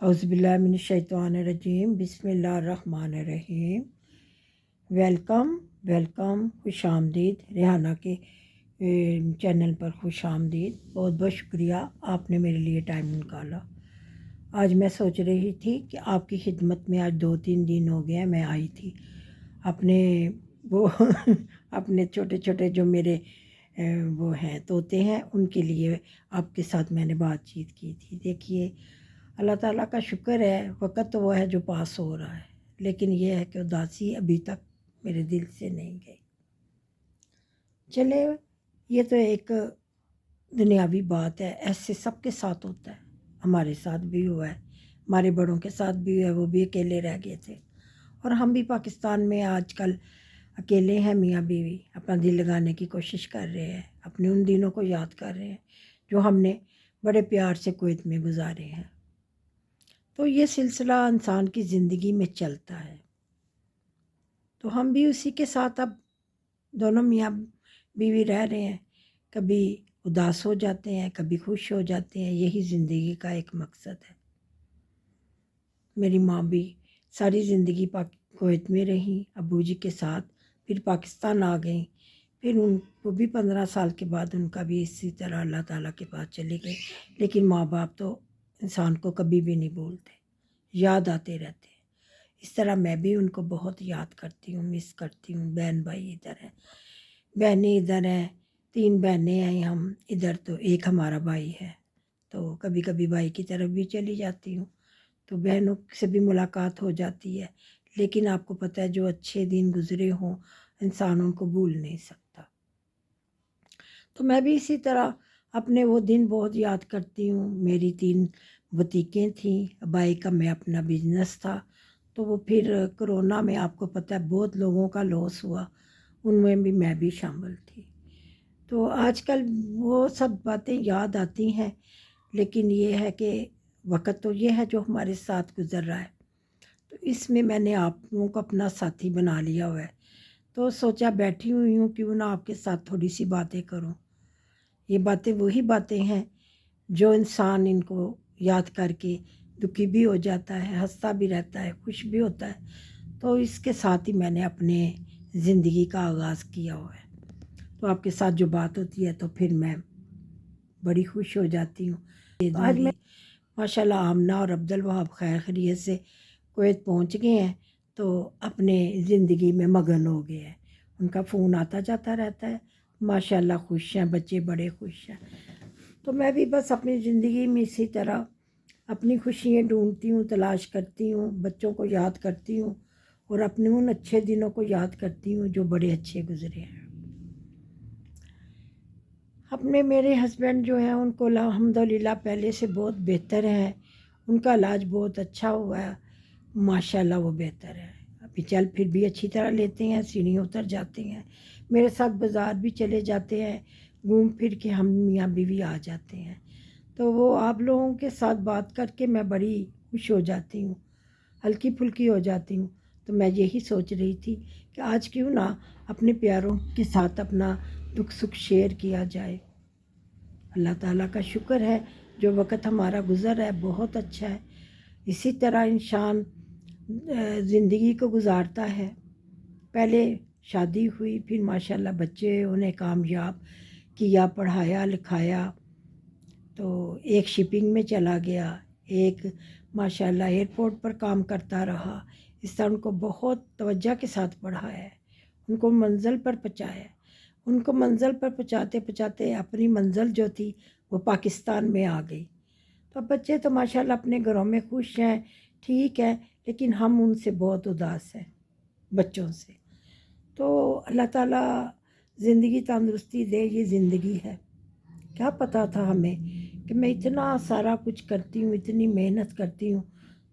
औज़ुबिल्लाहिमिनश्शैतानिर्रजीम बिस्मिल्लाहिर्रहमानिर्रहीम। Welcome welcome, खुश आमदीद। रेहाना के चैनल पर खुश आमदीद। बहुत बहुत शुक्रिया, आपने मेरे लिए टाइम निकाला। आज मैं सोच रही थी कि आपकी खिदमत में आज 2-3 दिन हो गए हैं मैं आई थी अपने वो अपने छोटे छोटे जो मेरे वो हैं तोते हैं उनके लिए आपके साथ मैंने बातचीत की थी। देखिए, अल्लाह ताला का शुक्र है, वक़्त तो वो है जो पास हो रहा है, लेकिन ये है कि उदासी अभी तक मेरे दिल से नहीं गई। चले, ये तो एक दुनियावी बात है, ऐसे सबके साथ होता है। हमारे साथ भी हुआ है, हमारे बड़ों के साथ भी हुआ है, वो भी अकेले रह गए थे। और हम भी पाकिस्तान में आजकल अकेले हैं, मियाँ बीवी अपना दिल लगाने की कोशिश कर रहे हैं, अपने उन दिनों को याद कर रहे हैं जो हमने बड़े प्यार से कुवैत में गुजारे हैं। तो ये सिलसिला इंसान की ज़िंदगी में चलता है, तो हम भी उसी के साथ अब दोनों मियाँ बीवी रह रहे हैं। कभी उदास हो जाते हैं, कभी खुश हो जाते हैं, यही ज़िंदगी का एक मकसद है। मेरी माँ भी सारी ज़िंदगी कुवैत में रहीं अब्बू जी के साथ, फिर पाकिस्तान आ गई। फिर उनको भी 15 साल के बाद उनका भी इसी तरह अल्लाह ताला के पास चले गए। लेकिन माँ बाप तो इंसान को कभी भी नहीं भूलते, याद आते रहते हैं। इस तरह मैं भी उनको बहुत याद करती हूँ, मिस करती हूँ। बहन भाई इधर हैं, बहनें इधर हैं, 3 बहनें हैं हम इधर, तो एक हमारा भाई है। तो कभी कभी भाई की तरफ भी चली जाती हूँ, तो बहनों से भी मुलाकात हो जाती है। लेकिन आपको पता है, जो अच्छे दिन गुजरे हों इंसान उनको भूल नहीं सकता। तो मैं भी इसी तरह अपने वो दिन बहुत याद करती हूँ। मेरी 3 बुटीकें थीं, भाई का मैं अपना बिजनेस था। तो वो फिर कोरोना में आपको पता है बहुत लोगों का लॉस हुआ, उनमें भी मैं भी शामिल थी। तो आजकल वो सब बातें याद आती हैं, लेकिन ये है कि वक़्त तो ये है जो हमारे साथ गुज़र रहा है। तो इसमें मैंने आप लोगों को अपना साथी बना लिया हुआ है। तो सोचा बैठी हुई हूँ, क्यों ना आपके साथ थोड़ी सी बातें करूँ। ये बातें वही बातें हैं जो इंसान इनको याद करके दुखी भी हो जाता है, हंसता भी रहता है, खुश भी होता है। तो इसके साथ ही मैंने अपने ज़िंदगी का आगाज़ किया हुआ है। तो आपके साथ जो बात होती है तो फिर मैं बड़ी खुश हो जाती हूँ। तो आज मैं माशाल्लाह आमना और अब्दुल वहाब खैर खैरियत से कुवैत पहुँच गए हैं, तो अपने ज़िंदगी में मगन हो गए हैं। उनका फ़ोन आता जाता रहता है, माशाल्लाह खुश हैं, बच्चे बड़े खुश हैं। तो मैं भी बस अपनी ज़िंदगी में इसी तरह अपनी खुशियाँ ढूंढती हूँ, तलाश करती हूँ, बच्चों को याद करती हूँ और अपने उन अच्छे दिनों को याद करती हूँ जो बड़े अच्छे गुजरे हैं। अपने मेरे हस्बैंड जो हैं उनको अल्हम्दुलिल्लाह पहले से बहुत बेहतर है, उनका इलाज बहुत अच्छा हुआ है, माशाल्लाह वो बेहतर है। अभी चल फिर भी अच्छी तरह लेते हैं, सीढ़ियाँ उतर जाते हैं, मेरे साथ बाज़ार भी चले जाते हैं, घूम फिर के हम मियाँ बीवी आ जाते हैं। तो वो आप लोगों के साथ बात करके मैं बड़ी खुश हो जाती हूँ, हल्की फुल्की हो जाती हूँ। तो मैं यही सोच रही थी कि आज क्यों ना अपने प्यारों के साथ अपना दुख सुख शेयर किया जाए। अल्लाह ताला का शुक्र है जो वक़्त हमारा गुज़र रहा है बहुत अच्छा है। इसी तरह इंसान ज़िंदगी को गुजारता है। पहले शादी हुई, फिर माशाल्लाह बच्चे उन्हें कामयाब किया, पढ़ाया लिखाया। तो एक शिपिंग में चला गया, एक माशाल्लाह एयरपोर्ट पर काम करता रहा। इस तरह उनको बहुत तवज्जो के साथ पढ़ाया है, उनको मंज़िल पर पहुँचाया है। उनको मंज़िल पर पहुँचाते पहुँचाते अपनी मंज़िल जो थी वो पाकिस्तान में आ गई। तो अब बच्चे तो माशाल्लाह अपने घरों में खुश हैं, ठीक है, लेकिन हम उनसे बहुत उदास हैं, बच्चों से। तो अल्लाह ताला ज़िंदगी तंदुरुस्ती दे, ये ज़िंदगी है। क्या पता था हमें कि मैं इतना सारा कुछ करती हूँ, इतनी मेहनत करती हूँ,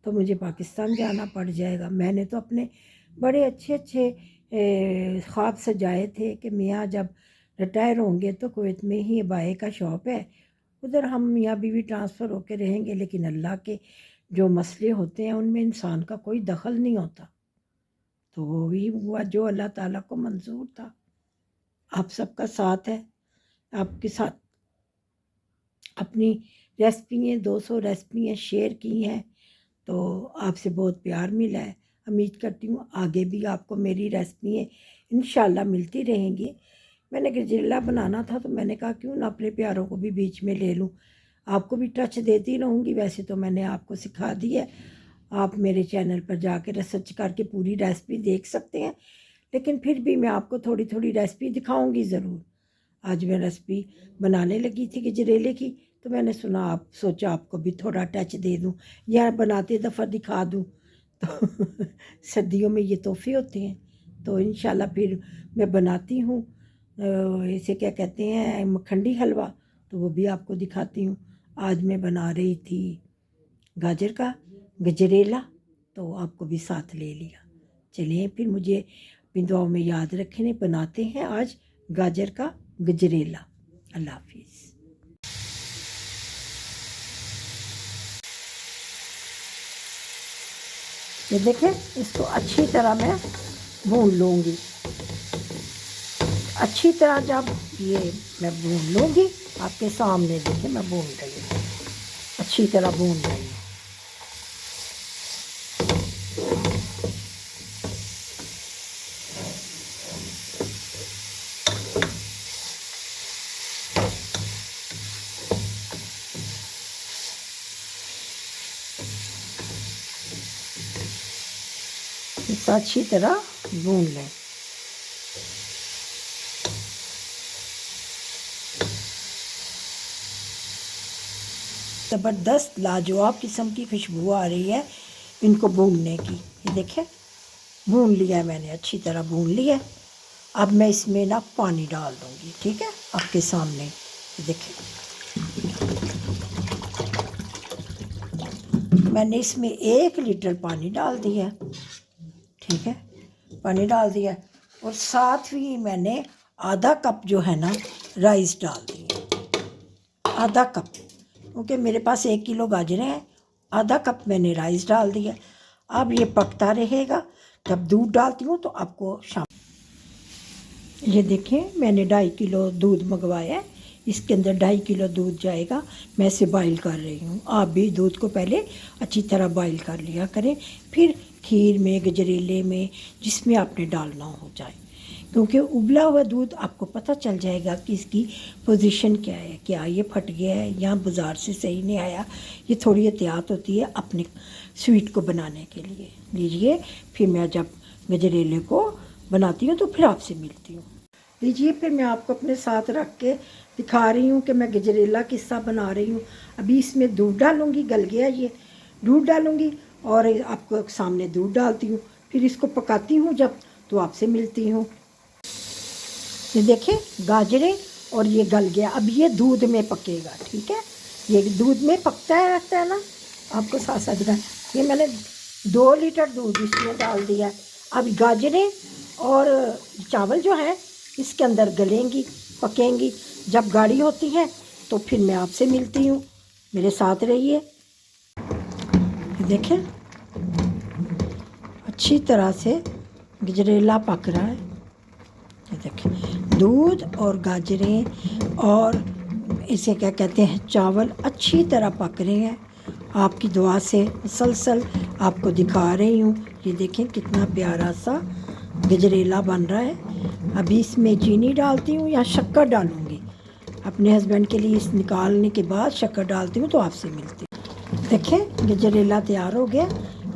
तो मुझे पाकिस्तान जाना पड़ जाएगा। मैंने तो अपने बड़े अच्छे अच्छे ख्वाब सजाए थे कि मियाँ जब रिटायर होंगे तो कुवैत में ही बाई का शॉप है, उधर हम मियाँ बीवी ट्रांसफ़र होकर रहेंगे। लेकिन अल्लाह के जो मसले होते हैं उनमें इंसान का कोई दखल नहीं होता, तो वो भी हुआ जो अल्लाह ताला को मंजूर था। आप सबका साथ है, आपके साथ अपनी रेसिपियाँ 200 रेसिपियाँ शेयर की हैं। तो आपसे बहुत प्यार मिला है। उम्मीद करती हूँ आगे भी आपको मेरी रेसिपी इंशाल्लाह मिलती रहेंगी। मैंने गजरेला बनाना था तो मैंने कहा क्यों ना अपने प्यारों को भी बीच में ले लूँ, आपको भी टच देती रहूँगी। वैसे तो मैंने आपको सिखा दी है, आप मेरे चैनल पर जाके रिसर्च करके पूरी रेसिपी देख सकते हैं, लेकिन फिर भी मैं आपको थोड़ी थोड़ी रेसिपी दिखाऊंगी ज़रूर। आज मैं रेसिपी बनाने लगी थी गजरेले की, तो मैंने सोचा आपको भी थोड़ा टच दे दूं या बनाते दफ़ा दिखा दूं। तो सर्दियों में ये तोहफे होते हैं, तो इंशाल्लाह फिर मैं बनाती हूँ। इसे क्या कहते हैं, मखंडी हलवा, तो वो भी आपको दिखाती हूँ। आज मैं बना रही थी गाजर का गजरेला, तो आपको भी साथ ले लिया। चलिए फिर मुझे अपनी दुआओं में याद रखने, बनाते हैं आज गाजर का गजरेला। अल्लाह हाफिज़। ये देखें, इसको अच्छी तरह मैं भून लूँगी। अच्छी तरह जब ये मैं भून लूँगी, आपके सामने देखें मैं भून रही हूँ, अच्छी तरह भून रही हूँ। इसको अच्छी तरह भून लें। ज़बरदस्त लाजवाब किस्म की खुशबू आ रही है इनको भूनने की। ये देखें, भून लिया है मैंने, अच्छी तरह भून लिया। अब मैं इसमें ना पानी डाल दूँगी, ठीक है, आपके सामने। ये देखें, मैंने इसमें 1 लीटर पानी डाल दिया, ठीक है, पानी डाल दिया। और साथ ही मैंने आधा कप जो है ना राइस डाल दी, आधा कप, क्योंकि मेरे पास 1 किलो गाजरें हैं, आधा कप मैंने राइस डाल दिया। अब ये पकता रहेगा। जब दूध डालती हूँ तो आपको शाम, ये देखें मैंने 2.5 किलो दूध मंगवाया है, इसके अंदर 2.5 किलो दूध जाएगा। मैं इसे बॉईल कर रही हूँ। आप भी दूध को पहले अच्छी तरह बॉईल कर लिया करें, फिर खीर में, गजरेले में, जिसमें आपने डालना हो जाए, क्योंकि उबला हुआ दूध आपको पता चल जाएगा कि इसकी पोजीशन क्या है, क्या ये फट गया है या बाज़ार से सही नहीं आया। ये थोड़ी एहतियात होती है अपने स्वीट को बनाने के लिए। लीजिए, फिर मैं जब गजरेले को बनाती हूँ तो फिर आपसे मिलती हूँ। लीजिए, फिर मैं आपको अपने साथ रख के दिखा रही हूँ कि मैं गजरेला किस्सा बना रही हूँ। अभी इसमें दूध डालूँगी, गल गया ये, दूध डालूँगी और आपको सामने दूध डालती हूँ, फिर इसको पकाती हूँ जब, तो आपसे मिलती हूँ। ये देखें, गाजरें और ये गल गया। अब ये दूध में पकेगा, ठीक है, ये दूध में पकता है, रहता है ना, आपको साथ साथ दिखा। ये मैंने 2 लीटर दूध इसमें डाल दिया। अब गाजरें और चावल जो है इसके अंदर गलेंगी, पकेंगी। जब गाढ़ी होती हैं तो फिर मैं आपसे मिलती हूँ, मेरे साथ रहिए। देखें, अच्छी तरह से गजरेला पक रहा है। ये देखें, दूध और गाजरें और इसे क्या कहते हैं, चावल अच्छी तरह पक रहे हैं। आपकी दुआ से मुसलसल आपको दिखा रही हूँ। ये देखें कितना प्यारा सा गजरेला बन रहा है। अभी इसमें चीनी डालती हूँ या शक्कर डालूँगी, अपने हस्बैंड के लिए इस निकालने के बाद शक्कर डालती हूँ, तो आपसे मिलती हूँ। देखें, गजरेला तैयार हो गया।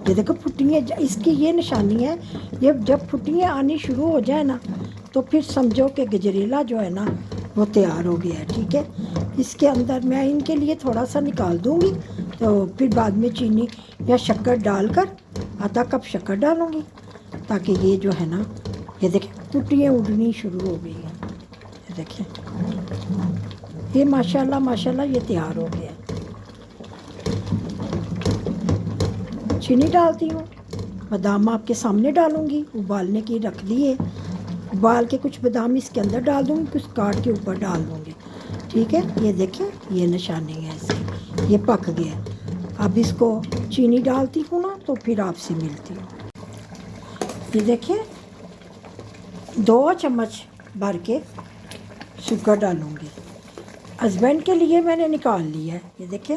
ये देखो फुटियाँ, इसकी ये निशानी है, ये जब फुटियाँ आनी शुरू हो जाए ना, तो फिर समझो कि गजरेला जो है ना वो तैयार हो गया है, ठीक है। इसके अंदर मैं इनके लिए थोड़ा सा निकाल दूँगी, तो फिर बाद में चीनी या शक्कर डालकर आधा कप शक्कर डालूँगी, ताकि ये जो है ना, ये देखें फुटियाँ उड़नी शुरू हो गई हैं। ये देखें, ये माशाल्लाह माशाल्लाह ये तैयार हो गया। चीनी डालती हूँ, बादाम आपके सामने डालूँगी, उबालने की रख दिए, उबाल के कुछ बादाम इसके अंदर डाल दूँगी, कुछ काट के ऊपर डाल दूँगी, ठीक है। ये देखें, ये निशानी है इसकी, ये पक गया। अब इसको चीनी डालती हूँ ना, तो फिर आपसे मिलती हूँ। ये देखें, 2 चम्मच भर के शुगर डालूँगी। हस्बैंड के लिए मैंने निकाल लिया है, ये देखें,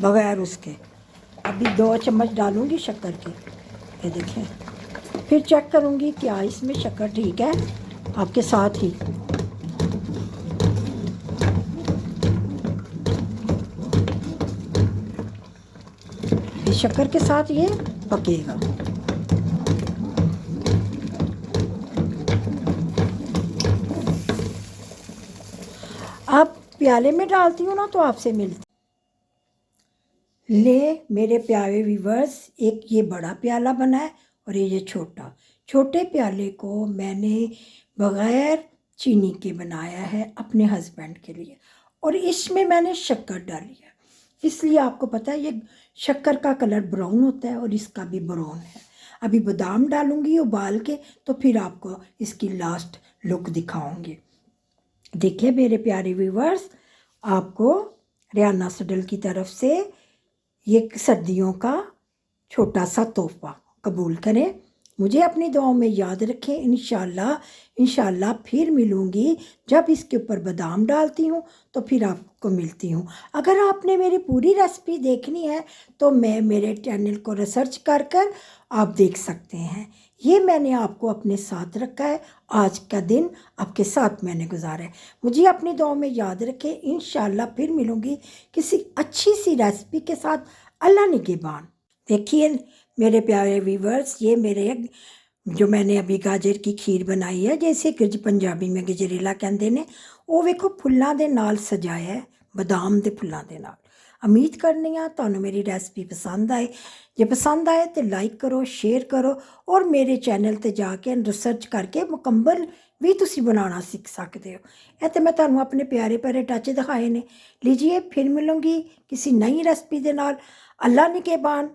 बगैर उसके। अभी 2 चम्मच डालूँगी शक्कर की, ये देखें। फिर चेक करूँगी क्या इसमें शक्कर ठीक है आपके साथ ही। इस शक्कर के साथ ये पकेगा। अब प्याले में डालती हूँ ना तो आपसे मिलती ले मेरे प्यारे व्यूवर्स, एक ये बड़ा प्याला बना है और ये छोटा। छोटे प्याले को मैंने बग़ैर चीनी के बनाया है अपने हस्बैंड के लिए, और इसमें मैंने शक्कर डाली है। इसलिए आपको पता है ये शक्कर का कलर ब्राउन होता है और इसका भी ब्राउन है। अभी बादाम डालूंगी उबाल के, तो फिर आपको इसकी लास्ट लुक दिखाऊंगी। देखिए मेरे प्यारे व्यूवर्स, आपको रियाना सडल की तरफ से ये सर्दियों का छोटा सा तोहफा कबूल करें। मुझे अपनी दुआओं में याद रखें। इंशाल्लाह फिर मिलूँगी। जब इसके ऊपर बादाम डालती हूँ तो फिर आपको मिलती हूँ। अगर आपने मेरी पूरी रेसिपी देखनी है तो मैं मेरे चैनल को रिसर्च कर आप देख सकते हैं। ये मैंने आपको अपने साथ रखा है। आज का दिन आपके साथ मैंने गुजारा है। मुझे अपनी दुआओं में याद रखें। इंशाल्लाह फिर मिलूँगी किसी अच्छी सी रेसिपी के साथ। अल्लाह निगहबान। देखिए मेरे प्यारे व्यूवर्स, ये मेरे जो मैंने अभी गाजर की खीर बनाई है, जैसे पंजाबी में गजरेला कहते ने, वो वेखो फुल्लां दे नाल सजाया है, बादाम दे फुल्लां दे नाल। उम्मीद करनी आ तुहानू मेरी रेसिपी पसंद आए। जे पसंद आए तो लाइक करो, शेयर करो, और मेरे चैनल ते जाके रिसर्च करके मुकम्मल भी तुसी बनाना सीख सकते हो। ये तो मैं तुहानू अपने प्यारे प्यारे टच दिखाए ने। लीजिए फिर मिलूँगी किसी नई रेसिपी दे नाल। अल्लाह निगहबान।